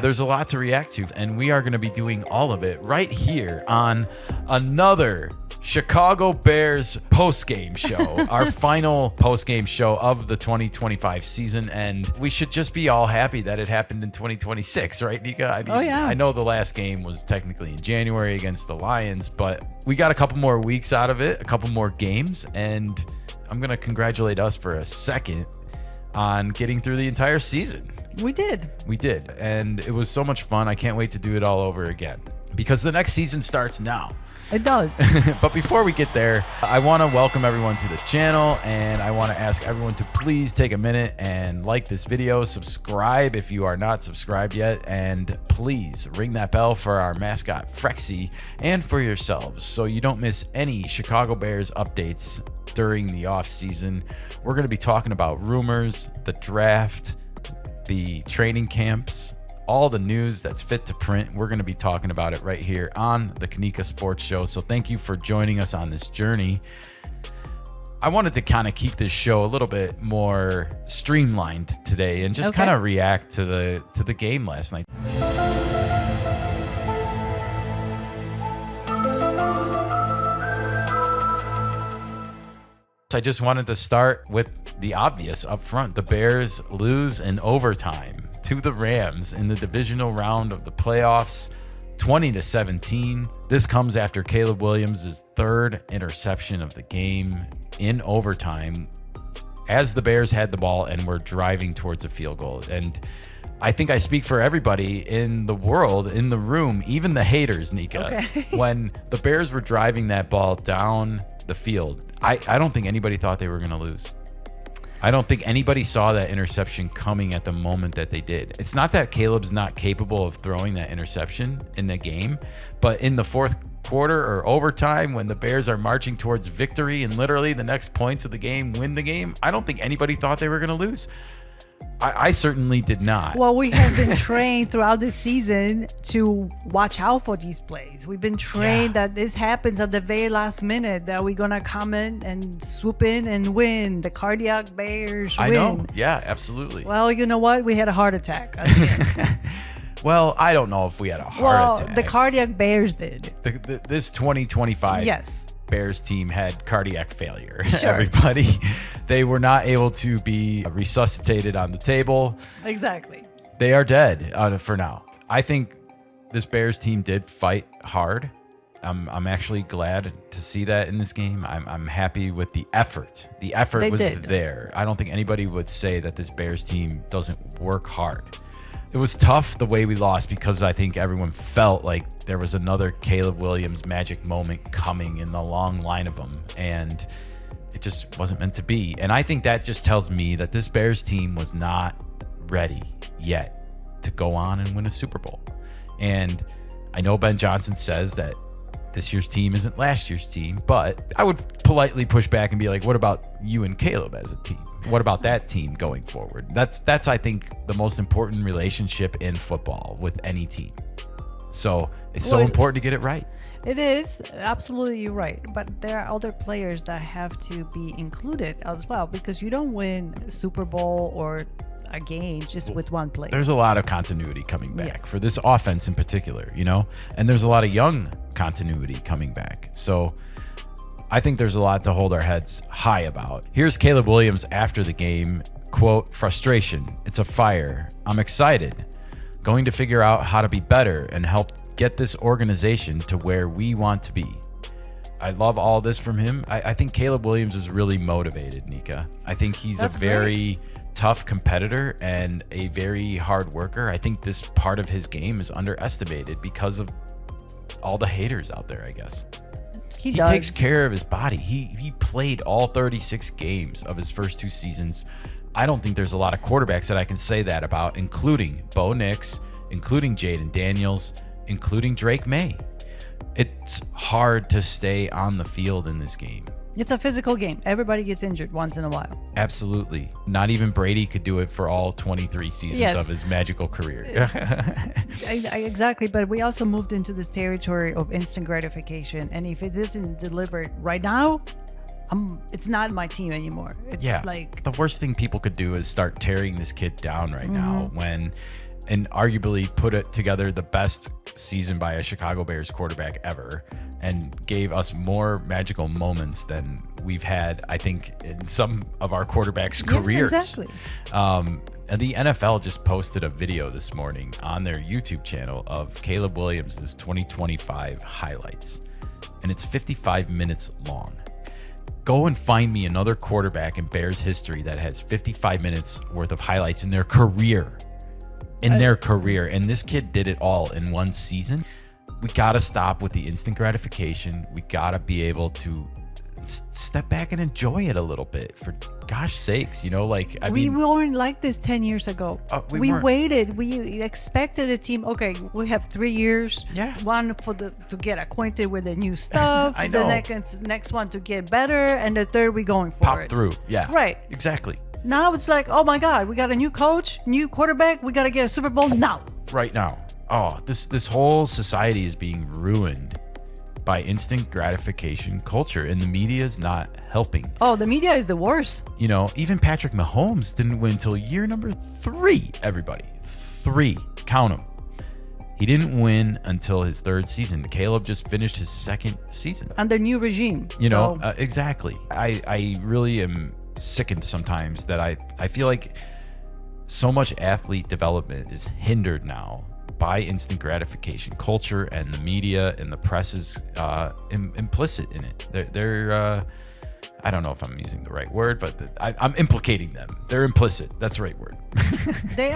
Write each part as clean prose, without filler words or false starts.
There's a lot to react to, and we are going to be doing all of it right here on another Chicago Bears post-game show, our final post-game show of the 2025 season, and we should just be all happy that it happened in 2026, right, Nika? I mean, I know the last game was technically in January against the Lions, but we got a couple more weeks out of it, a couple more games, and I'm going to congratulate us for a second on getting through the entire season. We did, and it was so much fun. I can't wait to do it all over again because the next season starts now. It does. But before we get there, I want to welcome everyone to the channel, and I want to ask everyone to please take a minute and like this video, subscribe if you are not subscribed yet, and please ring that bell for our mascot Frexy and for yourselves so you don't miss any Chicago Bears updates during the off season. We're going to be talking about rumors, the draft, the training camps, all the news that's fit to print. We're going to be talking about it right here on the Kenikka Sports Show. So thank you for joining us on this journey. I wanted to kind of keep this show a little bit more streamlined today and just kind of react to the game last night. I just wanted to start with the obvious up front. The Bears lose in overtime to the Rams in the divisional round of the playoffs, 20-17. This comes after Caleb Williams' third interception of the game in overtime as the Bears had the ball and were driving towards a field goal. And I think I speak for everybody in the world, in the room, even the haters, Nika. When the Bears were driving that ball down the field, I don't think anybody thought they were going to lose. I don't think anybody saw that interception coming at the moment that they did. It's not that Caleb's not capable of throwing that interception in the game, but in the fourth quarter or overtime when the Bears are marching towards victory and literally the next points of the game win the game, I don't think anybody thought they were going to lose. I certainly did not. Well, we have been trained throughout the season to watch out for these plays. We've been trained that this happens at the very last minute, that we're going to come in and swoop in and win. The cardiac Bears win. I know. Yeah, absolutely. Well, you know what? We had a heart attack at the end. Well, I don't know if we had a heart attack. The cardiac Bears did. This 2025 Bears team had cardiac failure. Sure. Everybody, they were not able to be resuscitated on the table. Exactly. They are dead for now. I think this Bears team did fight hard. I'm actually glad to see that in this game. I'm happy with the effort. The effort was there. I don't think anybody would say that this Bears team doesn't work hard. It was tough the way we lost because I think everyone felt like there was another Caleb Williams magic moment coming in the long line of them, and it just wasn't meant to be. And I think that just tells me that this Bears team was not ready yet to go on and win a Super Bowl. And I know Ben Johnson says that this year's team isn't last year's team, but I would politely push back and be like, what about you and Caleb as a team? What about that team going forward? That's I think the most important relationship in football with any team. So it's so important to get it right. It is absolutely right, but there are other players that have to be included as well, because you don't win a Super Bowl or a game just with one player. There's a lot of continuity coming back for this offense in particular, you know, and there's a lot of young continuity coming back. So I think there's a lot to hold our heads high about. Here's Caleb Williams after the game, quote, "Frustration. It's a fire. I'm excited. Going to figure out how to be better and help get this organization to where we want to be." I love all this from him. I think Caleb Williams is really motivated, Nika. I think he's a very tough competitor and a very hard worker. I think this part of his game is underestimated because of all the haters out there, I guess. He takes care of his body. He played all 36 games of his first two seasons. I don't think there's a lot of quarterbacks that I can say that about, including Bo Nix, including Jaden Daniels, including Drake May. It's hard to stay on the field in this game. It's a physical game. Everybody gets injured once in a while. Absolutely. Not even Brady could do it for all 23 seasons of his magical career. Exactly. But we also moved into this territory of instant gratification. And if it isn't delivered right now, it's not my team anymore. It's like the worst thing people could do is start tearing this kid down right now when and arguably put it together the best season by a Chicago Bears quarterback ever, and gave us more magical moments than we've had, I think, in some of our quarterbacks' careers. Exactly. And the NFL just posted a video this morning on their YouTube channel of Caleb Williams' 2025 highlights, and it's 55 minutes long. Go and find me another quarterback in Bears history that has 55 minutes worth of highlights in their career. And this kid did it all in one season. We got to stop with the instant gratification. We got to be able to step back and enjoy it a little bit, for gosh sakes, we weren't like this 10 years ago. We waited. We expected a team. Okay, we have 3 years. Yeah. One to get acquainted with the new stuff. I know. The next one to get better, and the third we going for Pop it. through. Yeah. Right. Exactly. Now it's like, oh my God, we got a new coach, new quarterback. We got to get a Super Bowl now. Right now. Oh, this whole society is being ruined by instant gratification culture, and the media is not helping. Oh, the media is the worst. Even Patrick Mahomes didn't win until year number 3, everybody. 3. Count them. He didn't win until his 3rd season. Caleb just finished his 2nd season. Under new regime. Exactly. I really am sickened sometimes that I feel like so much athlete development is hindered now by instant gratification culture, and the media and the press is implicit in it. They're I don't know if I'm using the right word, but I'm implicating them. They're implicit. That's the right word. They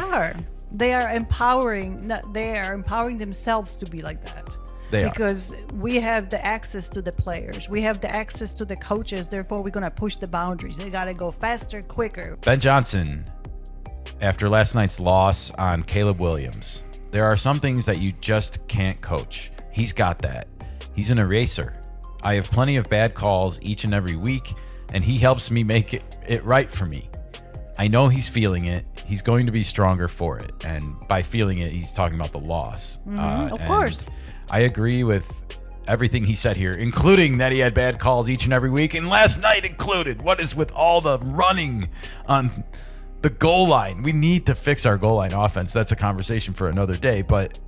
are empowering. They are empowering themselves to be like that. Because we have the access to the players. We have the access to the coaches. Therefore, we're going to push the boundaries. They got to go faster, quicker. Ben Johnson, after last night's loss on Caleb Williams, there are some things that you just can't coach. He's got that. He's an eraser. I have plenty of bad calls each and every week, and he helps me make it right for me. I know he's feeling it. He's going to be stronger for it. And by feeling it, he's talking about the loss. Of course. I agree with everything he said here, including that he had bad calls each and every week, and last night included. What is with all the running on the goal line? We need to fix our goal line offense. That's a conversation for another day, but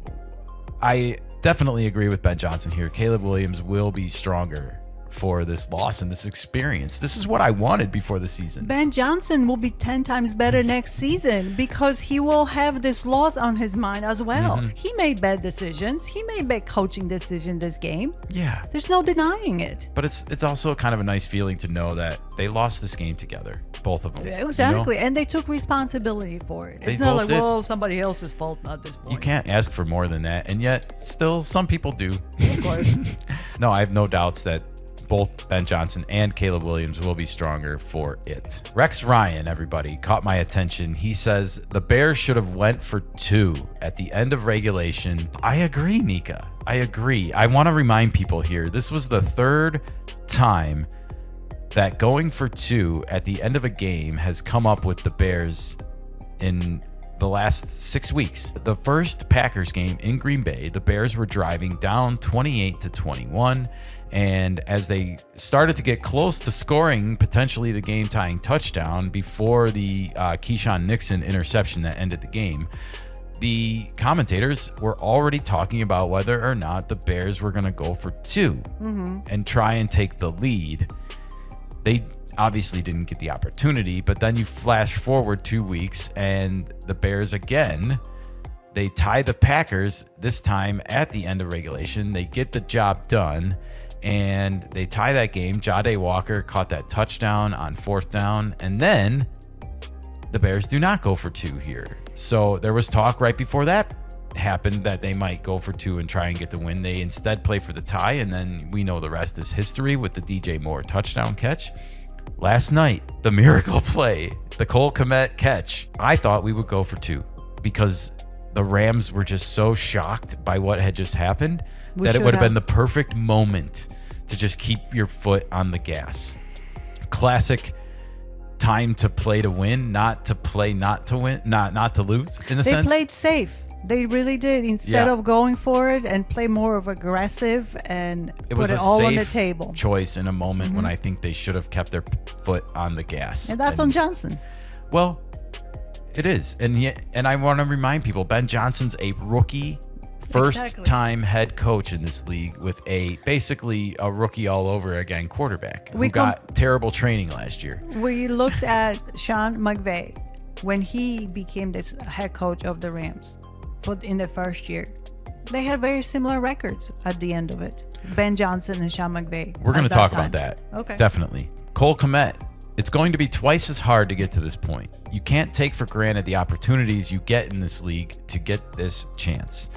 I definitely agree with Ben Johnson here. Caleb Williams will be stronger for this loss and this experience. This is what I wanted before the season. Ben Johnson will be 10 times better next season because he will have this loss on his mind as well. He made bad decisions. He made bad coaching decision this game. Yeah. There's no denying it. But it's also kind of a nice feeling to know that they lost this game together, both of them. Exactly. And they took responsibility for it. It's not like, well, somebody else's fault at this point. You can't ask for more than that. And yet still some people do. Of course. No, I have no doubts that both Ben Johnson and Caleb Williams will be stronger for it. Rex Ryan, everybody, caught my attention. He says the Bears should have went for 2 at the end of regulation. I agree, Nika. I agree. I want to remind people here, this was the 3rd time that going for 2 at the end of a game has come up with the Bears in the last 6 weeks. The first Packers game in Green Bay, the Bears were driving down 28-21. And as they started to get close to scoring potentially the game-tying touchdown before the Keyshawn Nixon interception that ended the game, the commentators were already talking about whether or not the Bears were going to go for 2 and try and take the lead. They obviously didn't get the opportunity, but then you flash forward 2 weeks and the Bears again, they tie the Packers, this time at the end of regulation. They get the job done and they tie that game. Jahdae Walker caught that touchdown on 4th down, and then the Bears do not go for 2 here. So there was talk right before that happened that they might go for 2 and try and get the win. They instead play for the tie, and then we know the rest is history with the DJ Moore touchdown catch. Last night, the miracle play, the Cole Kmet catch. I thought we would go for 2 because the Rams were just so shocked by what had just happened that it would have been the perfect moment to just keep your foot on the gas. Classic time to play to win, not to play not to win, not to lose, in a sense. They played safe. They really did. Instead of going for it and play more of aggressive and put it all on the table. Choice in a moment when I think they should have kept their foot on the gas. And that's on Johnson. Well, It is. And I want to remind people, Ben Johnson's a rookie, first-time head coach in this league with basically a rookie all over again quarterback who got terrible training last year. We looked at Sean McVay when he became this head coach of the Rams, but in the first year. They had very similar records at the end of it. Ben Johnson and Sean McVay. We're going to talk about that. Okay. Definitely. Cole Kmet. It's going to be twice as hard to get to this point. You can't take for granted the opportunities you get in this league to get this chance.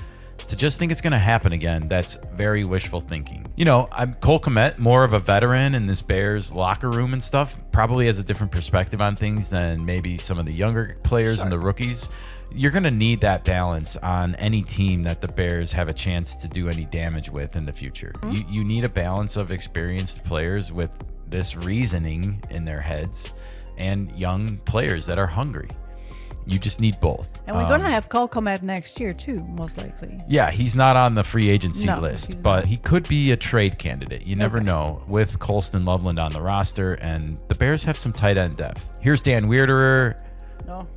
To just think it's going to happen again, that's very wishful thinking. I'm Cole Kmet, more of a veteran in this Bears locker room and stuff, probably has a different perspective on things than maybe some of the younger players and the rookies. You're going to need that balance on any team that the Bears have a chance to do any damage with in the future. You need a balance of experienced players with this reasoning in their heads and young players that are hungry. You just need both. And we're going to have Cole Kmet next year too, most likely. Yeah, he's not on the free agency list, but he could be a trade candidate. You never know with Colston Loveland on the roster, and the Bears have some tight end depth. Here's Dan Weirderer.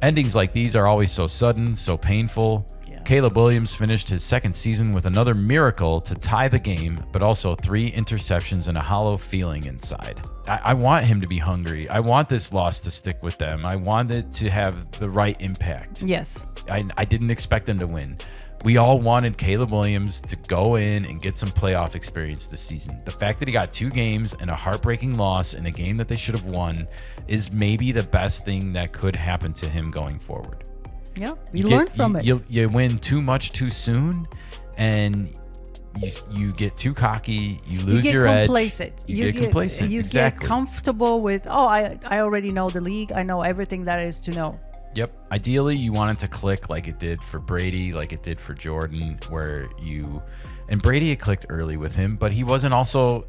Endings like these are always so sudden, so painful. Caleb Williams finished his second season with another miracle to tie the game, but also 3 interceptions and a hollow feeling inside. I want him to be hungry. I want this loss to stick with them. I want it to have the right impact. Yes. I didn't expect them to win. We all wanted Caleb Williams to go in and get some playoff experience this season. The fact that he got 2 games and a heartbreaking loss in a game that they should have won is maybe the best thing that could happen to him going forward. Yeah, you learn from it. You win too much too soon, and you get too cocky. You lose your edge. You get complacent. You get comfortable with, I already know the league. I know everything that is to know. Yep. Ideally, you want it to click like it did for Brady, like it did for Jordan, and Brady, it clicked early with him, but he wasn't also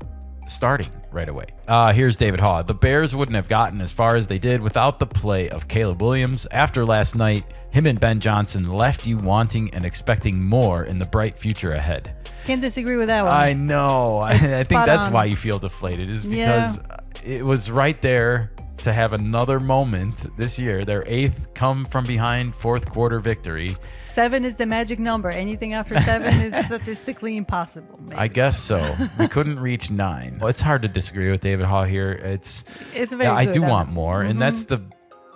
starting right away. Here's David Haw. The Bears wouldn't have gotten as far as they did without the play of Caleb Williams. After last night, him and Ben Johnson left you wanting and expecting more in the bright future ahead. Can't disagree with that one. I know. I think that's why you feel deflated, is because it was right there to have another moment this year. Their 8th come from behind 4th quarter victory. 7 is the magic number. Anything after 7 is statistically impossible. Maybe. I guess so. We couldn't reach 9. Well, it's hard to disagree with David Haw here. It's very I good. do want more, and that's the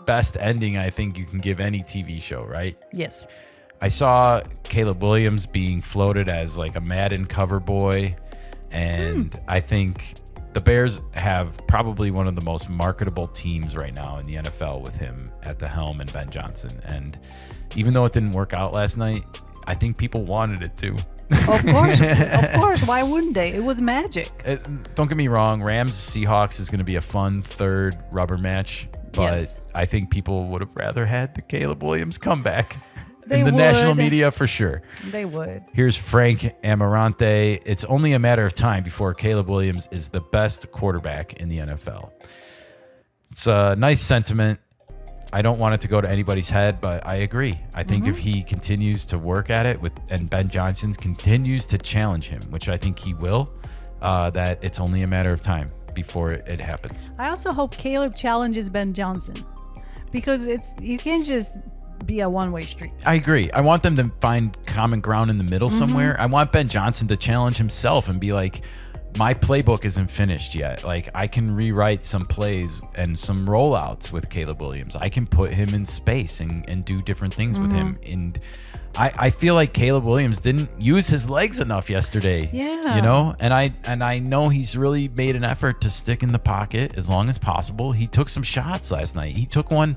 best ending I think you can give any TV show, right? Yes. I saw Caleb Williams being floated as like a Madden cover boy, and I think the Bears have probably one of the most marketable teams right now in the NFL with him at the helm and Ben Johnson. And even though it didn't work out last night, I think people wanted it to. Of course. Why wouldn't they? It was magic. Don't get me wrong. Rams-Seahawks is going to be a fun 3rd rubber match, but I think people would have rather had the Caleb Williams comeback. In the national media, for sure. They would. Here's Frank Amarante. It's only a matter of time before Caleb Williams is the best quarterback in the NFL. It's a nice sentiment. I don't want it to go to anybody's head, but I agree. I think if he continues to work at it and Ben Johnson continues to challenge him, which I think he will, that it's only a matter of time before it happens. I also hope Caleb challenges Ben Johnson, because you can't just be a one-way street. I agree. I want them to find common ground in the middle somewhere. I want Ben Johnson to challenge himself and be like, my playbook isn't finished yet. Like, I can rewrite some plays and some rollouts with Caleb Williams. I can put him in space and do different things with him. And I feel like Caleb Williams didn't use his legs enough yesterday. Yeah. You know, and I know he's really made an effort to stick in the pocket as long as possible. He took some shots last night. He took one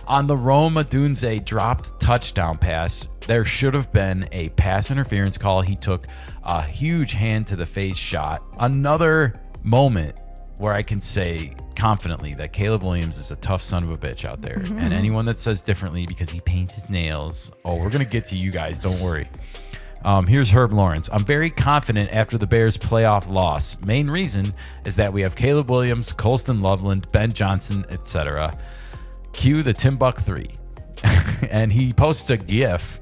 on the Rome Odunze dropped touchdown pass. There should have been a pass interference call. He took a huge hand to the face shot. Another moment where I can say confidently that Caleb Williams is a tough son of a bitch out there. And anyone that says differently because he paints his nails, we're going to get to you guys. Don't worry. Here's Herb Lawrence. I'm very confident after the Bears' playoff loss. Main reason is that we have Caleb Williams, Colston Loveland, Ben Johnson, etc. Cue the Tim Buck 3. And he posts a GIF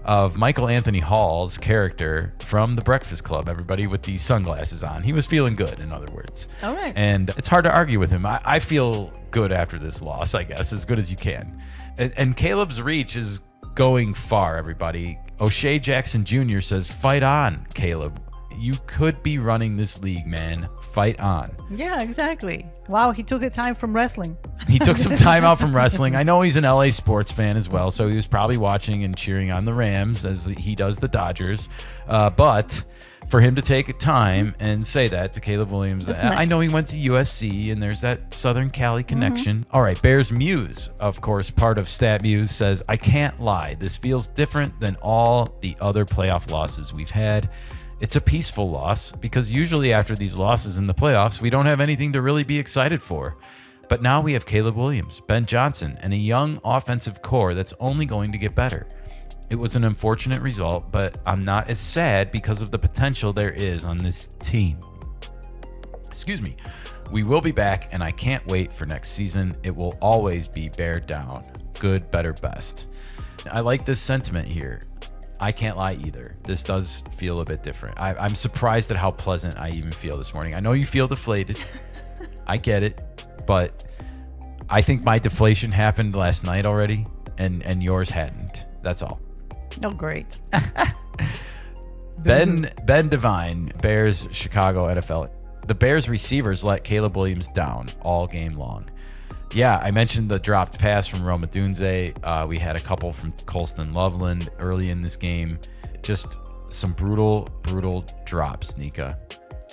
of Michael Anthony Hall's character from The Breakfast Club, everybody, with these sunglasses on. He was feeling good, in other words. All right. And it's hard to argue with him. I feel good after this loss, I guess, as good as you can. And Caleb's reach is going far, everybody. O'Shea Jackson Jr. says, fight on, Caleb. You could be running this league, man. Fight on. Yeah, exactly. Wow, he took a time from wrestling. He took some time out from wrestling. I know he's an LA sports fan as well, so he was probably watching and cheering on the Rams as he does the Dodgers. But for him to take time and say that to Caleb Williams, That's I nice. know he went to USC and there's that Southern Cali connection. All right, Bears Muse, of course, part of Stat Muse, says, I can't lie. This feels different than all the other playoff losses we've had. It's a peaceful loss because usually after these losses in the playoffs, we don't have anything to really be excited for. But now we have Caleb Williams, Ben Johnson, and a young offensive core that's only going to get better. It was an unfortunate result, but I'm not as sad because of the potential there is on this team. Excuse me. We will be back, and I can't wait for next season. It will always be bear down. Good, better, best. I like this sentiment here. I can't lie either. This does feel a bit different. I'm surprised at how pleasant I even feel this morning. I know you feel deflated. I get it. But I think my deflation happened last night already, and yours hadn't. That's all. Oh, great. Ben Devine, Bears, Chicago, NFL. The Bears receivers let Caleb Williams down all game long. Yeah, I mentioned the dropped pass from Roma Dunze. We had a couple from Colston Loveland early in this game. Just some brutal drops, Nika.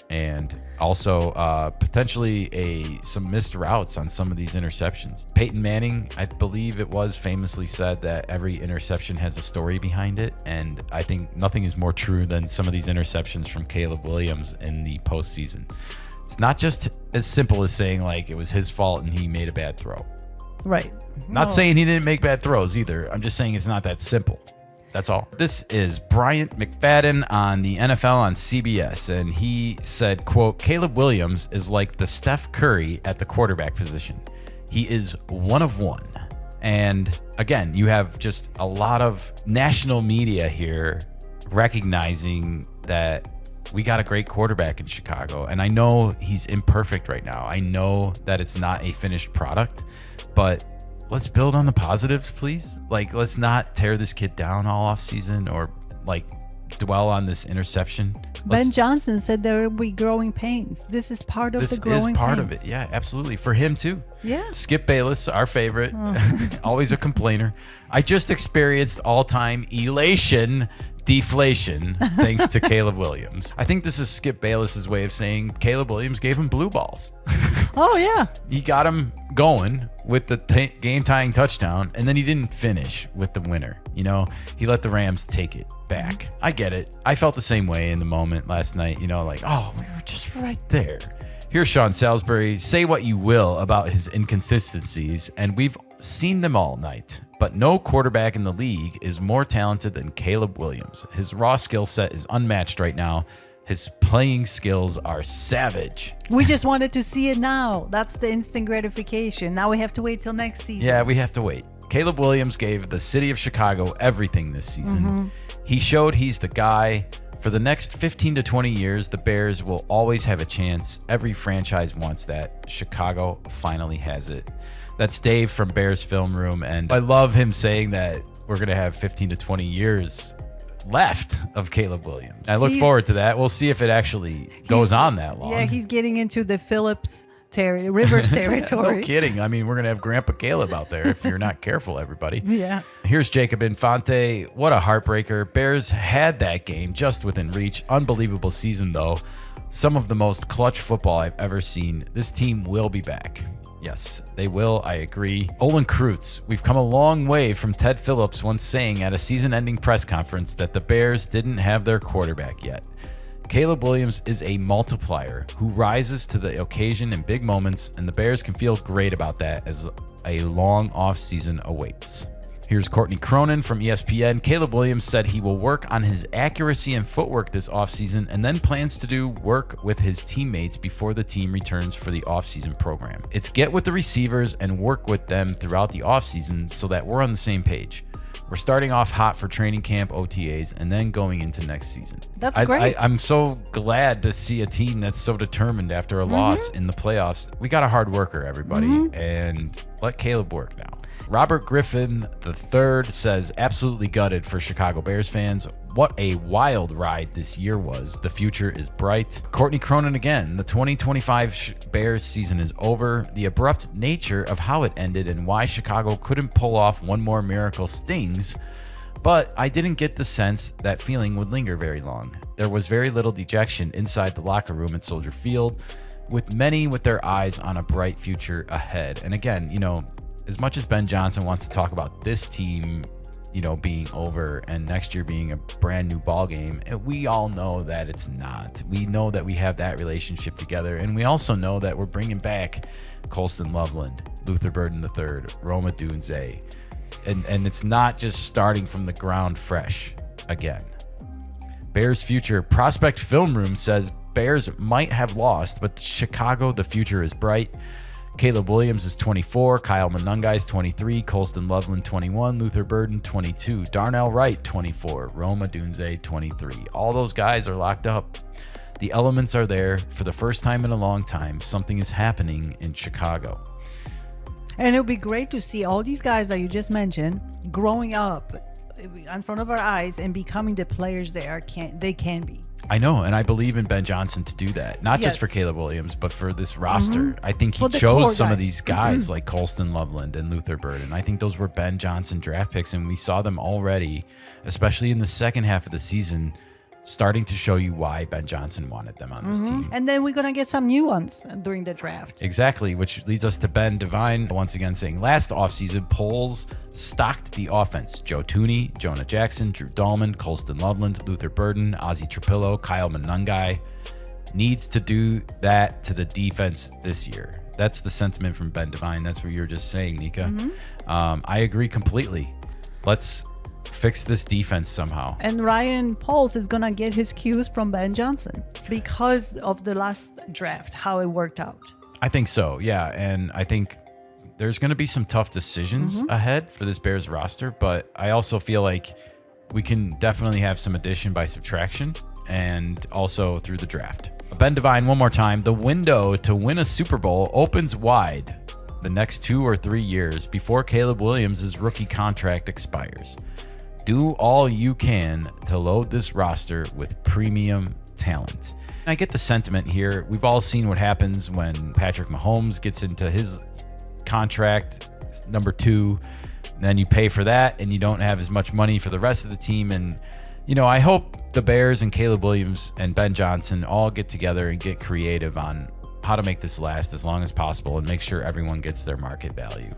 And also potentially some missed routes on some of these interceptions. Peyton Manning, I believe it was famously said that every interception has a story behind it. And I think nothing is more true than some of these interceptions from Caleb Williams in the postseason. It's not just as simple as saying like it was his fault and he made a bad throw. Right. Not saying he didn't make bad throws either. I'm just saying it's not that simple. That's all. This is Bryant McFadden on the NFL on CBS, and he said, quote, Caleb Williams is like the Steph Curry at the quarterback position. He is one of one. And again, you have just a lot of national media here recognizing that we got a great quarterback in Chicago. And I know he's imperfect right now. I know that it's not a finished product, but let's build on the positives, please. Like, let's not tear this kid down all off season or like dwell on this interception. Ben Johnson said there will be growing pains. This is part of the growing pains. This is part of it. Yeah, absolutely. For him too. Yeah. Skip Bayless, our favorite, always a complainer. I just experienced all-time elation deflation thanks to Caleb Williams. I think this is Skip Bayless's way of saying Caleb Williams gave him blue balls. Oh, yeah. He got him going with the game-tying touchdown, and then he didn't finish with the winner. You know, he let the Rams take it back. I get it. I felt the same way in the moment last night. You know, like, oh, we were just right there. Here's Sean Salisbury. Say what you will about his inconsistencies, and we've seen them all night. But no quarterback in the league is more talented than Caleb Williams. His raw skill set is unmatched right now. His playing skills are savage. We just wanted to see it now. That's the instant gratification. Now we have to wait till next season. Yeah, we have to wait. Caleb Williams gave the city of Chicago everything this season. He showed he's the guy. For the next 15 to 20 years, the Bears will always have a chance. Every franchise wants that. Chicago finally has it. That's Dave from Bears Film Room, and I love him saying that we're going to have 15 to 20 years left of Caleb Williams. I look forward to that. We'll see if it actually goes on that long. Yeah, he's getting into the Phillips Rivers territory. No kidding. I mean, we're going to have Grandpa Caleb out there if you're not careful, everybody. Yeah. Here's Jacob Infante. What a heartbreaker. Bears had that game just within reach. Unbelievable season, though. Some of the most clutch football I've ever seen. This team will be back. Yes, they will. I agree. Olin Kreutz, we've come a long way from Ted Phillips once saying at a season-ending press conference that the Bears didn't have their quarterback yet. Caleb Williams is a multiplier who rises to the occasion in big moments, and the Bears can feel great about that as a long offseason awaits. Here's Courtney Cronin from ESPN. Caleb Williams said he will work on his accuracy and footwork this offseason and then plans to do work with his teammates before the team returns for the offseason program. It's get with the receivers and work with them throughout the offseason so that we're on the same page. We're starting off hot for training camp, OTAs, and then going into next season. That's great. I'm so glad to see a team that's so determined after a loss in the playoffs. We got a hard worker, everybody, and let Caleb work now. Robert Griffin III says, absolutely gutted for Chicago Bears fans. What a wild ride this year was. The future is bright. Courtney Cronin again. The 2025 Bears season is over. The abrupt nature of how it ended and why Chicago couldn't pull off one more miracle stings. But I didn't get the sense that feeling would linger very long. There was very little dejection inside the locker room at Soldier Field, with many with their eyes on a bright future ahead. And again, as much as Ben Johnson wants to talk about this team, being over and next year being a brand new ball game, we all know that it's not. We know that we have that relationship together, and we also know that we're bringing back Colston Loveland, Luther Burden III, Roma Dunze, and it's not just starting from the ground fresh again. Bears Future Prospect Film Room says Bears might have lost, but Chicago, the future is bright. Caleb Williams is 24, Kyle Monungai is 23, Colston Loveland 21, Luther Burden 22, Darnell Wright 24, Roma Dunze 23. All those guys are locked up. The elements are there for the first time in a long time. Something is happening in Chicago. And it would be great to see all these guys that you just mentioned growing up in front of our eyes and becoming the players they can be. I know, and I believe in Ben Johnson to do that. Not just for Caleb Williams, but for this roster. I think he chose some of these guys like Colston Loveland and Luther Burden. I think those were Ben Johnson draft picks, and we saw them already, especially in the second half of the season, starting to show you why Ben Johnson wanted them on this team. And then we're going to get some new ones during the draft. Exactly, which leads us to Ben Devine once again saying, last offseason, polls stocked the offense. Joe Tooney, Jonah Jackson, Drew Dahlman, Colston Loveland, Luther Burden, Ozzie Trapillo, Kyle Monungai. Needs to do that to the defense this year. That's the sentiment from Ben Devine. That's what you were just saying, Nika. I agree completely. Let's fix this defense somehow. And Ryan Pauls is going to get his cues from Ben Johnson because of the last draft, how it worked out. I think so, yeah. And I think there's going to be some tough decisions ahead for this Bears roster, but I also feel like we can definitely have some addition by subtraction and also through the draft. Ben Devine, one more time. The window to win a Super Bowl opens wide the next 2 or 3 years before Caleb Williams' rookie contract expires. Do all you can to load this roster with premium talent. I get the sentiment here. We've all seen what happens when Patrick Mahomes gets into his contract, number 2. Then you pay for that and you don't have as much money for the rest of the team. And, I hope the Bears and Caleb Williams and Ben Johnson all get together and get creative on how to make this last as long as possible and make sure everyone gets their market value.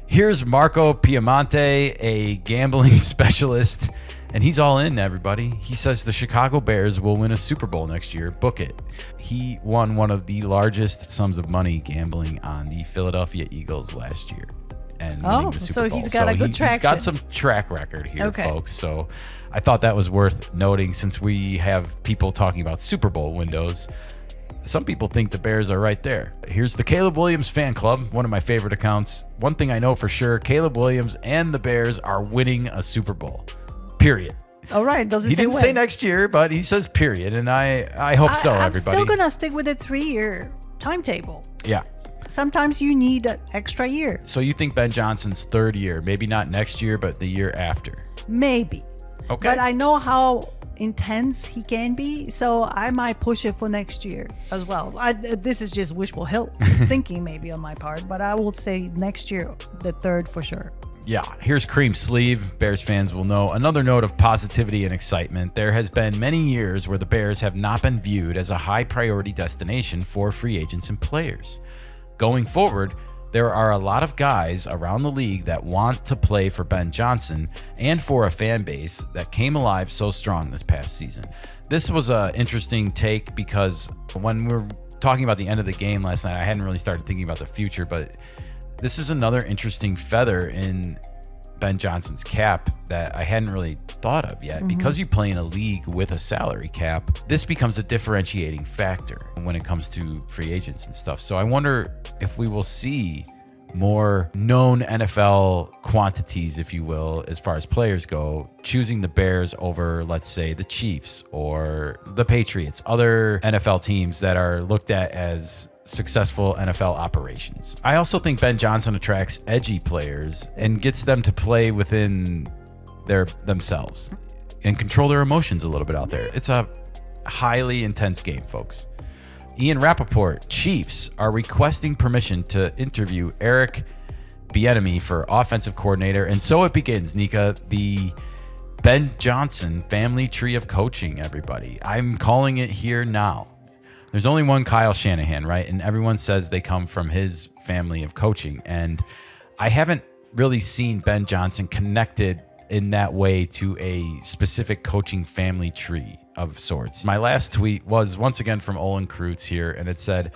Here's Marco Piemonte, a gambling specialist, and he's all in, everybody. He says the Chicago Bears will win a Super Bowl next year. Book it. He won one of the largest sums of money gambling on the Philadelphia Eagles last year. And winning the Super Bowl. He's got a good traction. He's got some track record here, folks. So I thought that was worth noting since we have people talking about Super Bowl windows. Some people think the Bears are right there. Here's the Caleb Williams fan club, one of my favorite accounts. One thing I know for sure, Caleb Williams and the Bears are winning a Super Bowl. Period. All right. He didn't say next year, but he says period, and I hope so, everybody. I'm still going to stick with the 3-year timetable. Yeah. Sometimes you need an extra year. So you think Ben Johnson's 3rd year, maybe not next year, but the year after? Maybe. Okay. But I know how intense he can be, so I might push it for next year as well. This is just wishful thinking maybe on my part, but I will say next year, the 3rd for sure. Yeah, here's Cream Sleeve. Bears fans will know. Another note of positivity and excitement. There has been many years where the Bears have not been viewed as a high priority destination for free agents and players. Going forward, there are a lot of guys around the league that want to play for Ben Johnson and for a fan base that came alive so strong this past season. This was an interesting take because when we were talking about the end of the game last night, I hadn't really started thinking about the future, but this is another interesting feather in Ben Johnson's cap that I hadn't really thought of yet. Because you play in a league with a salary cap, this becomes a differentiating factor when it comes to free agents and stuff. So I wonder if we will see more known NFL quantities, if you will, as far as players go, choosing the Bears over, let's say, the Chiefs or the Patriots, other NFL teams that are looked at as successful NFL operations. I also think Ben Johnson attracts edgy players and gets them to play within themselves and control their emotions a little bit out there. It's a highly intense game, folks. Ian Rappaport, Chiefs are requesting permission to interview Eric Bieniemy for offensive coordinator. And so it begins, Nika, the Ben Johnson family tree of coaching, everybody. I'm calling it here now. There's only one Kyle Shanahan, right? And everyone says they come from his family of coaching. And I haven't really seen Ben Johnson connected in that way to a specific coaching family tree of sorts. My last tweet was once again from Olin Kreutz here, and it said,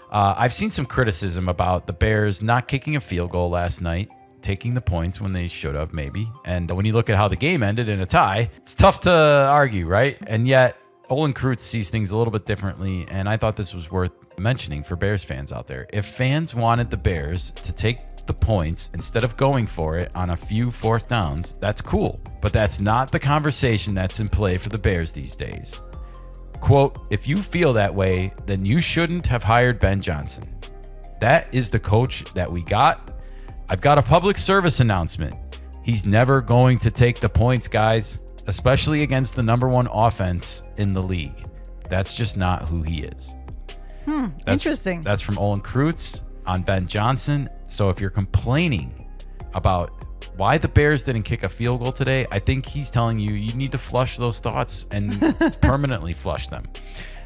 I've seen some criticism about the Bears not kicking a field goal last night, taking the points when they should have, maybe. And when you look at how the game ended in a tie, it's tough to argue, right? And yet, Olin Kreutz sees things a little bit differently, and I thought this was worth mentioning for Bears fans out there. If fans wanted the Bears to take the points instead of going for it on a few fourth downs, that's cool. But that's not the conversation that's in play for the Bears these days. Quote, if you feel that way, then you shouldn't have hired Ben Johnson. That is the coach that we got. I've got a public service announcement. He's never going to take the points, guys, especially against the number one offense in the league. That's just not who he is. Interesting. That's from Olin Kreutz on Ben Johnson. So if you're complaining about why the Bears didn't kick a field goal today, I think he's telling you need to flush those thoughts and permanently flush them,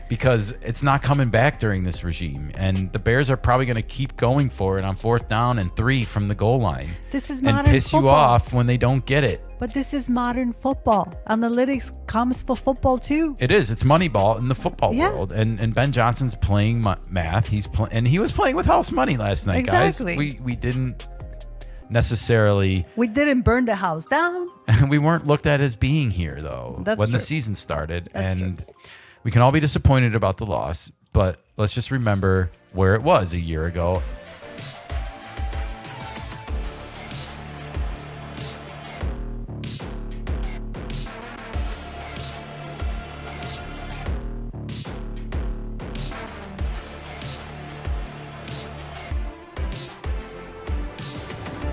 because it's not coming back during this regime. And the Bears are probably going to keep going for it on fourth down and 3 from the goal line. This is and modern piss football. you off when they don't get it. But this is modern football. Analytics comes for football too. It is. It's Moneyball in the football world. And Ben Johnson's playing math. And he was playing with house money last night, Exactly. guys. We didn't necessarily. We didn't burn the house down. We weren't looked at as being here, though, That's when true. the season started. That's and true. we can all be disappointed about the loss, but let's just remember where it was a year ago.